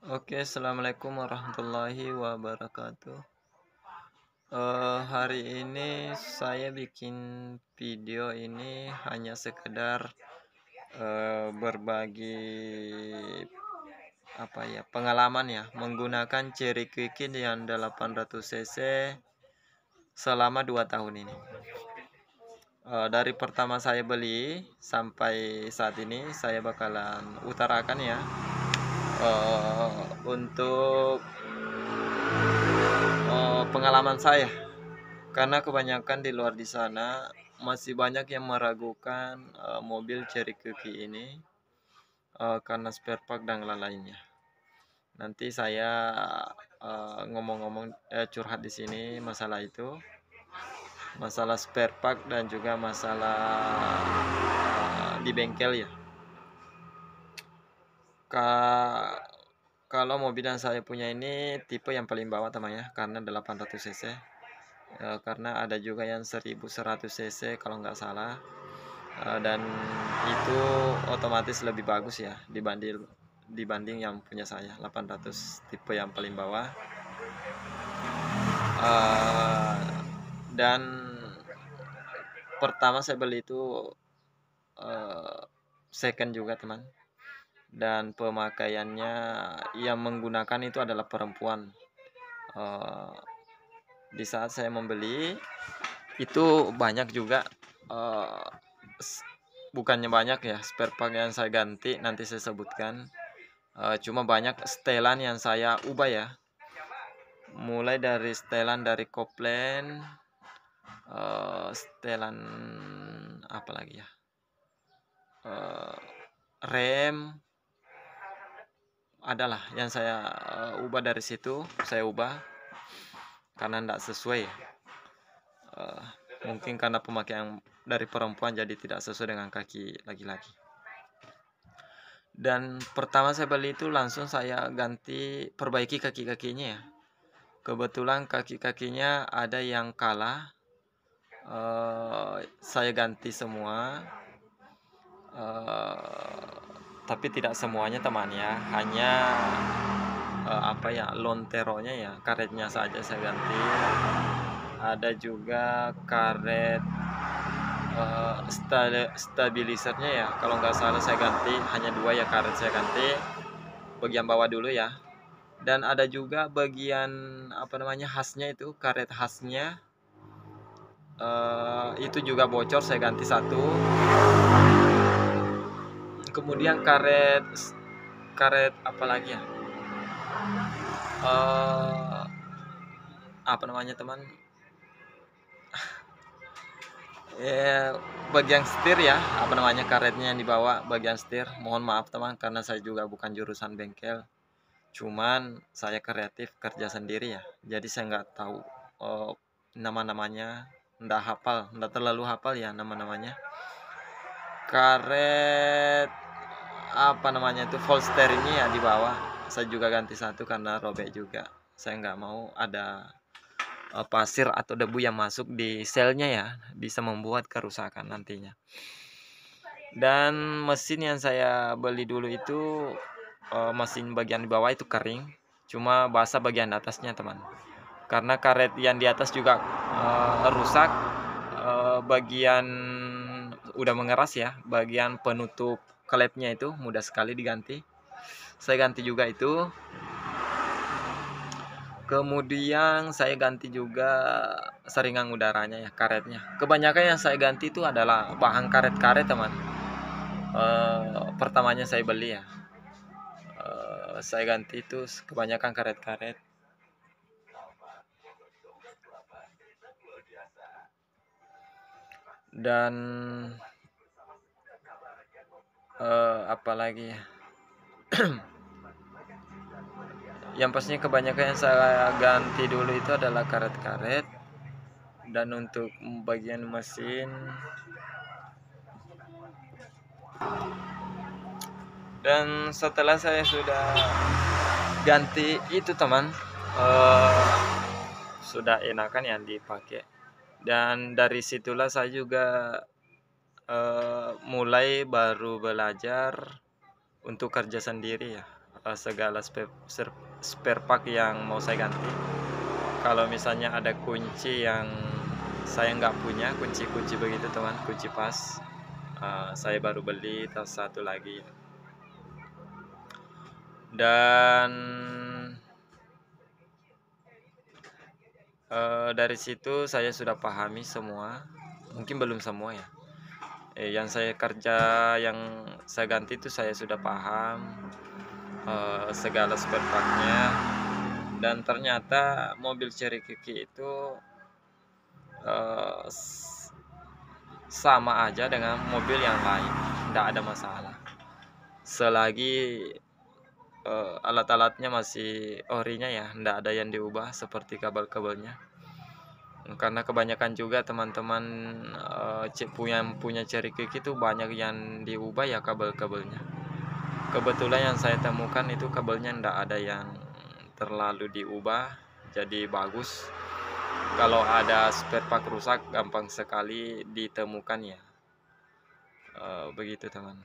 Oke, assalamualaikum warahmatullahi wabarakatuh. Hari ini saya bikin video ini hanya sekedar berbagi pengalaman ya menggunakan Cherry Quick yang 800 cc selama 2 tahun ini. Dari pertama saya beli sampai saat ini saya bakalan utarakan ya untuk pengalaman saya, karena kebanyakan di luar di sana masih banyak yang meragukan mobil Cherry Quick ini karena spare part dan lain-lainnya. Nanti saya ngomong-ngomong curhat di sini masalah itu, masalah spare part dan juga masalah di bengkel ya. Kalau mobil yang saya punya ini tipe yang paling bawah teman ya, karena 800 cc. Karena ada juga yang 1100 cc kalau nggak salah, dan itu otomatis lebih bagus ya dibanding yang punya saya 800 tipe yang paling bawah. Dan pertama saya beli itu second juga teman, dan pemakaiannya yang menggunakan itu adalah perempuan. Di saat saya membeli itu banyak juga, bukannya banyak ya spare part yang saya ganti, nanti saya sebutkan. Cuma banyak setelan yang saya ubah ya, mulai dari setelan dari kopling, setelan apa lagi ya, rem adalah yang saya ubah. Dari situ saya ubah karena tidak sesuai, mungkin karena pemakaian dari perempuan jadi tidak sesuai dengan kaki laki-laki. Dan pertama saya beli itu langsung saya ganti, perbaiki kaki-kakinya ya. Kebetulan kaki-kakinya ada yang kalah, saya ganti semua, tapi tidak semuanya teman ya, hanya lonteronya ya, karetnya saja saya ganti. Ada juga karet stabilisernya ya, kalau nggak salah saya ganti, hanya 2 ya karet saya ganti, bagian bawah dulu ya. Dan ada juga bagian khasnya, itu karet khasnya, itu juga bocor, saya ganti 1. Kemudian karet apa lagi ya, teman ya, bagian setir ya, karetnya yang dibawa bagian setir. Mohon maaf teman, karena saya juga bukan jurusan bengkel, cuman saya kreatif kerja sendiri ya, jadi saya nggak tahu nama-namanya, nggak terlalu hafal ya nama-namanya. Karet Volster ini ya di bawah saya juga ganti 1 karena robek juga. Saya nggak mau ada pasir atau debu yang masuk di selnya ya, bisa membuat kerusakan nantinya. Dan mesin yang saya beli dulu itu mesin bagian di bawah itu kering, cuma basah bagian atasnya teman, karena karet yang di atas juga rusak, bagian udah mengeras ya, bagian penutup klepnya itu mudah sekali diganti, saya ganti juga itu. Kemudian saya ganti juga saringan udaranya ya, karetnya. Kebanyakan yang saya ganti itu adalah bahan karet-karet teman. Pertamanya saya beli ya, saya ganti itu kebanyakan karet-karet. Dan apalagi ya, yang pastinya kebanyakan yang saya ganti dulu itu adalah karet-karet. Dan untuk bagian mesin, dan setelah saya sudah ganti itu teman, sudah enakan yang dipakai. Dan dari situlah saya juga mulai baru belajar untuk kerja sendiri ya, segala spare part yang mau saya ganti. Kalau misalnya ada kunci yang saya nggak punya, kunci-kunci begitu teman, kunci pas, saya baru beli tas satu lagi. Dan dari situ saya sudah pahami semua, mungkin belum semua ya. Yang saya yang saya ganti itu saya sudah paham segala spare partnya. Dan ternyata mobil Cherokee itu sama aja dengan mobil yang lain, tidak ada masalah selagi alat-alatnya masih orinya ya, tidak ada yang diubah seperti kabel-kabelnya. Karena kebanyakan juga teman-teman punya Cherokee itu banyak yang diubah ya kabel-kabelnya. Kebetulan yang saya temukan itu kabelnya tidak ada yang terlalu diubah, jadi bagus. Kalau ada spare part rusak gampang sekali ditemukan ya. Begitu teman.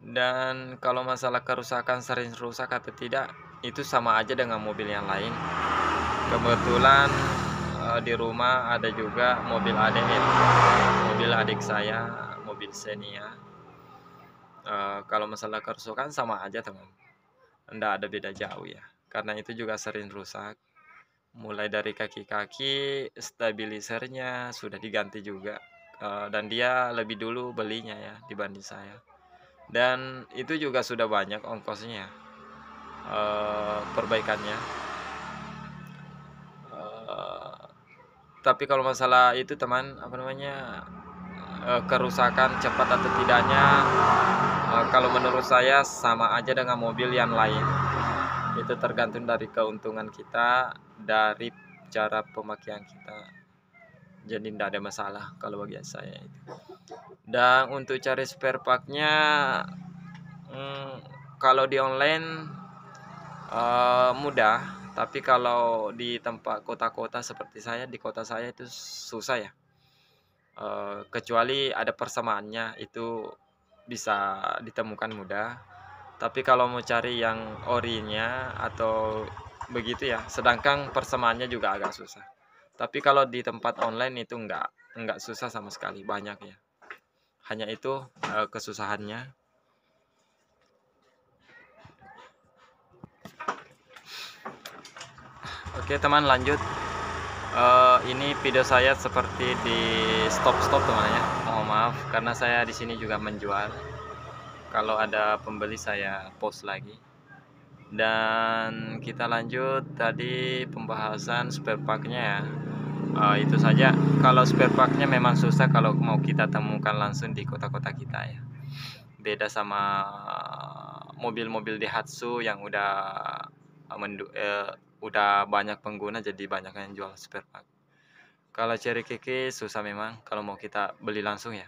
Dan kalau masalah kerusakan sering rusak atau tidak, itu sama aja dengan mobil yang lain. Kebetulan di rumah ada juga mobil adik saya, mobil Xenia. Kalau masalah kerusakan sama aja teman, tidak ada beda jauh ya, karena itu juga sering rusak. Mulai dari kaki-kaki, stabilisernya sudah diganti juga, dan dia lebih dulu belinya ya dibanding saya. Dan itu juga sudah banyak ongkosnya, perbaikannya. Tapi kalau masalah itu teman, kerusakan cepat atau tidaknya, kalau menurut saya sama aja dengan mobil yang lain. Itu tergantung dari keuntungan kita, dari cara pemakaian kita. Jadi tidak ada masalah kalau bagi saya itu. Dan untuk cari spare partnya, kalau di online mudah. Tapi kalau di tempat kota-kota seperti saya, di kota saya itu susah ya. Kecuali ada persamaannya, itu bisa ditemukan mudah. Tapi kalau mau cari yang orinya atau begitu ya, sedangkan persamaannya juga agak susah. Tapi kalau di tempat online itu enggak susah sama sekali, banyak ya. Hanya itu kesusahannya. Oke teman, lanjut. Ini video saya seperti di stop teman ya. Mohon maaf karena saya di sini juga menjual. Kalau ada pembeli saya post lagi. Dan kita lanjut tadi pembahasan spare partnya ya. Itu saja. Kalau spare partnya memang susah kalau mau kita temukan langsung di kota-kota kita ya. Beda sama mobil-mobil Daihatsu yang udah banyak pengguna, jadi banyak yang jual spare part. Kalau Cherokee susah memang kalau mau kita beli langsung ya,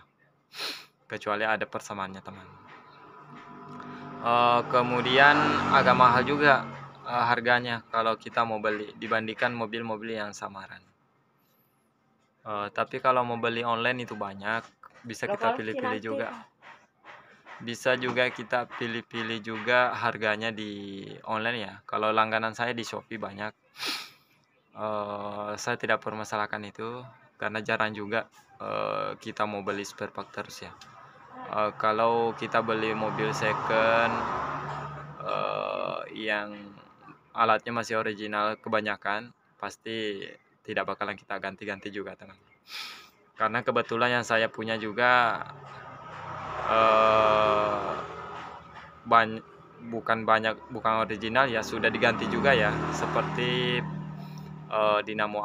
kecuali ada persamaannya teman. Kemudian agak mahal juga harganya kalau kita mau beli dibandingkan mobil-mobil yang samaran. Tapi kalau mau beli online itu banyak, bisa kita pilih-pilih juga. Bisa juga kita pilih-pilih juga harganya di online ya. Kalau langganan saya di Shopee banyak. Saya tidak permasalahkan itu karena jarang juga kita mau beli spare part terus ya. Kalau kita beli mobil second yang alatnya masih original kebanyakan, pasti tidak bakalan kita ganti-ganti juga teman. Karena kebetulan yang saya punya juga bukan original ya, sudah diganti juga ya, seperti dinamo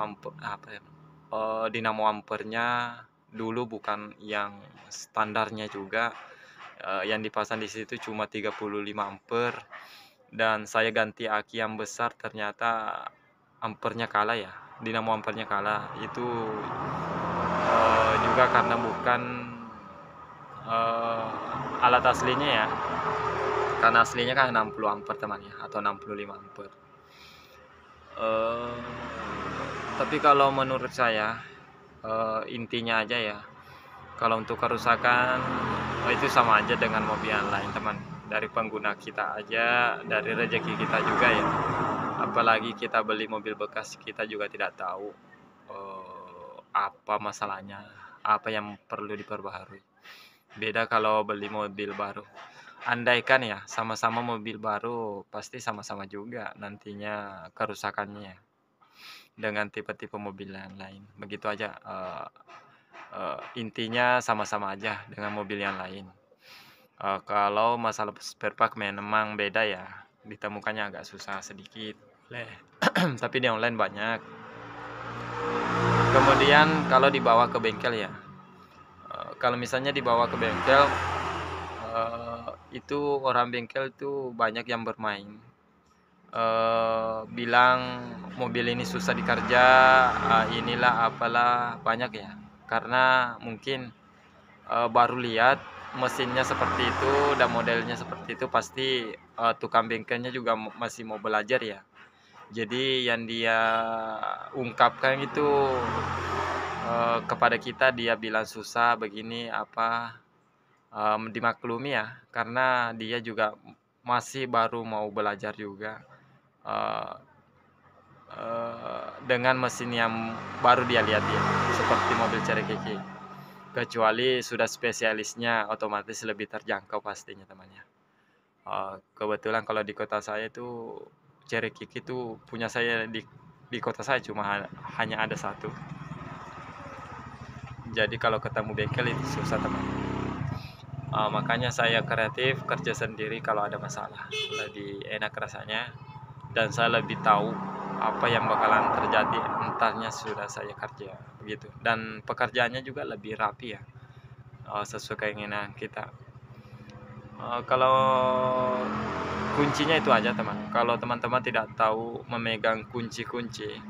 ampernya dulu bukan yang standarnya juga, yang dipasang di situ cuma 35 ampere, dan saya ganti aki yang besar ternyata ampernya kalah ya, dinamo ampernya kalah. Itu juga karena bukan alat aslinya ya, karena aslinya kan 60 ampere teman ya, atau 65 ampere. Tapi kalau menurut saya intinya aja ya, kalau untuk kerusakan itu sama aja dengan mobil yang lain teman, dari pengguna kita aja, dari rezeki kita juga ya. Apalagi kita beli mobil bekas, kita juga tidak tahu apa masalahnya, apa yang perlu diperbaharui. Beda kalau beli mobil baru. Andaikan ya sama-sama mobil baru, pasti sama-sama juga nantinya kerusakannya ya, dengan tipe-tipe mobil yang lain. Begitu aja, intinya sama-sama aja dengan mobil yang lain. Kalau masalah spare part memang beda ya, ditemukannya agak susah sedikit. Tapi di online banyak. Kemudian kalau dibawa ke bengkel ya, kalau misalnya dibawa ke bengkel, itu orang bengkel tuh banyak yang bermain, bilang mobil ini susah dikerja, inilah apalah, banyak ya. Karena mungkin baru lihat mesinnya seperti itu dan modelnya seperti itu, pasti tukang bengkelnya juga masih mau belajar ya. Jadi yang dia ungkapkan itu kepada kita, dia bilang susah begini apa, dimaklumi ya, karena dia juga masih baru mau belajar juga dengan mesin yang baru dia lihat ya, seperti mobil Cherokee. Kecuali sudah spesialisnya, otomatis lebih terjangkau pastinya temannya. Kebetulan kalau di kota saya itu Cherokee itu punya saya di kota saya cuma hanya ada satu. Jadi kalau ketemu bengkel itu susah teman. Makanya saya kreatif, kerja sendiri kalau ada masalah, lebih enak rasanya, dan saya lebih tahu apa yang bakalan terjadi entarnya sudah saya kerja begitu, dan pekerjaannya juga lebih rapi ya, sesuai keinginan kita. Kalau kuncinya itu aja teman, kalau teman-teman tidak tahu memegang kunci-kunci,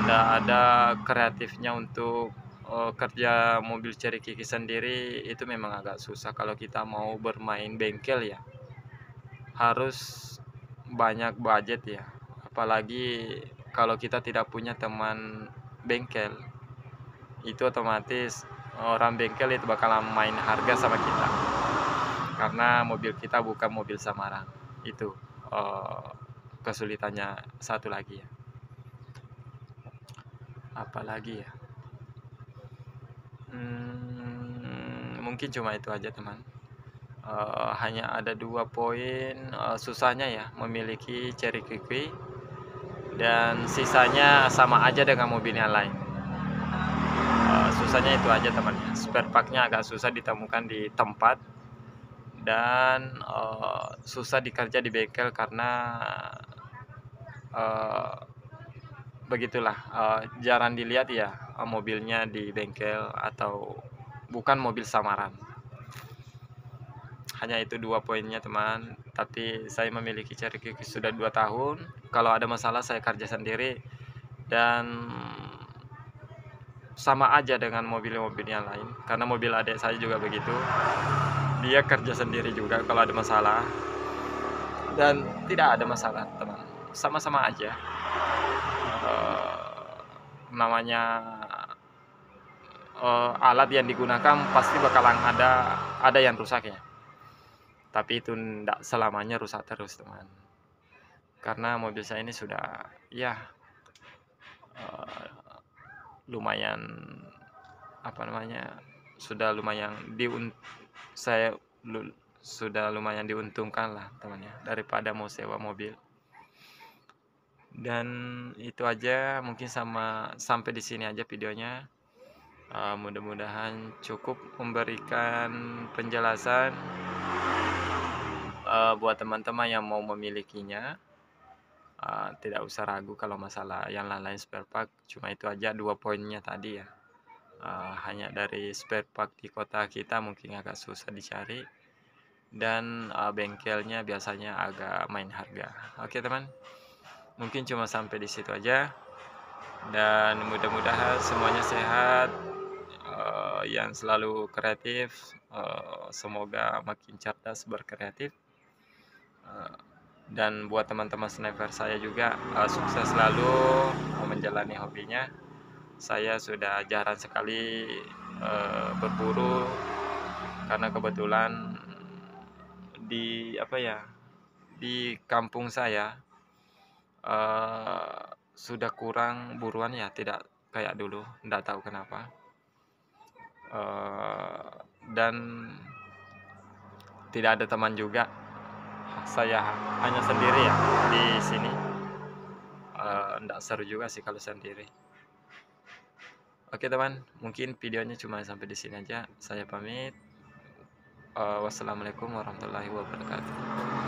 nggak ada kreatifnya untuk kerja mobil Cherokee sendiri, itu memang agak susah. Kalau kita mau bermain bengkel ya, harus banyak budget ya, apalagi kalau kita tidak punya teman bengkel, itu otomatis orang bengkel itu bakalan main harga sama kita, karena mobil kita bukan mobil samaran. Itu kesulitannya satu lagi ya. Apalagi ya, mungkin cuma itu aja teman. Hanya ada 2 poin susahnya ya memiliki Cherokee, dan sisanya sama aja dengan mobil yang lain. Susahnya itu aja teman ya, spare partnya agak susah ditemukan di tempat, dan susah dikerja di bengkel karena begitulah, jarang dilihat ya mobilnya di bengkel atau bukan mobil samaran. Hanya itu 2 poinnya teman. Tapi saya memiliki Cherokee sudah 2 tahun. Kalau ada masalah saya kerja sendiri, dan sama aja dengan mobil-mobil yang lain, karena mobil adik saya juga begitu, dia kerja sendiri juga kalau ada masalah, dan tidak ada masalah teman, sama-sama aja. Namanya alat yang digunakan pasti bakalan ada yang rusak ya, tapi itu tidak selamanya rusak terus teman, karena mobil saya ini sudah ya lumayan apa namanya, sudah lumayan sudah lumayan diuntungkan lah temannya, daripada mau sewa mobil. Dan itu aja mungkin, sampai di sini aja videonya. Mudah-mudahan cukup memberikan penjelasan buat teman-teman yang mau memilikinya. Tidak usah ragu kalau masalah yang lain-lain spare part. Cuma itu aja 2 poinnya tadi ya. Hanya dari spare part di kota kita mungkin agak susah dicari, dan bengkelnya biasanya agak main harga. Oke teman, mungkin cuma sampai di situ aja, dan mudah-mudahan semuanya sehat, yang selalu kreatif, semoga makin cerdas berkreatif, dan buat teman-teman sniper saya juga sukses selalu menjalani hobinya. Saya sudah jarang sekali berburu, karena kebetulan di apa ya, di kampung saya sudah kurang buruan ya, tidak kayak dulu, nggak tahu kenapa. Dan tidak ada teman juga, saya hanya sendiri ya di sini. Nggak seru juga sih kalau sendiri. Oke teman, mungkin videonya cuma sampai di sini aja. Saya pamit. Wassalamualaikum warahmatullahi wabarakatuh.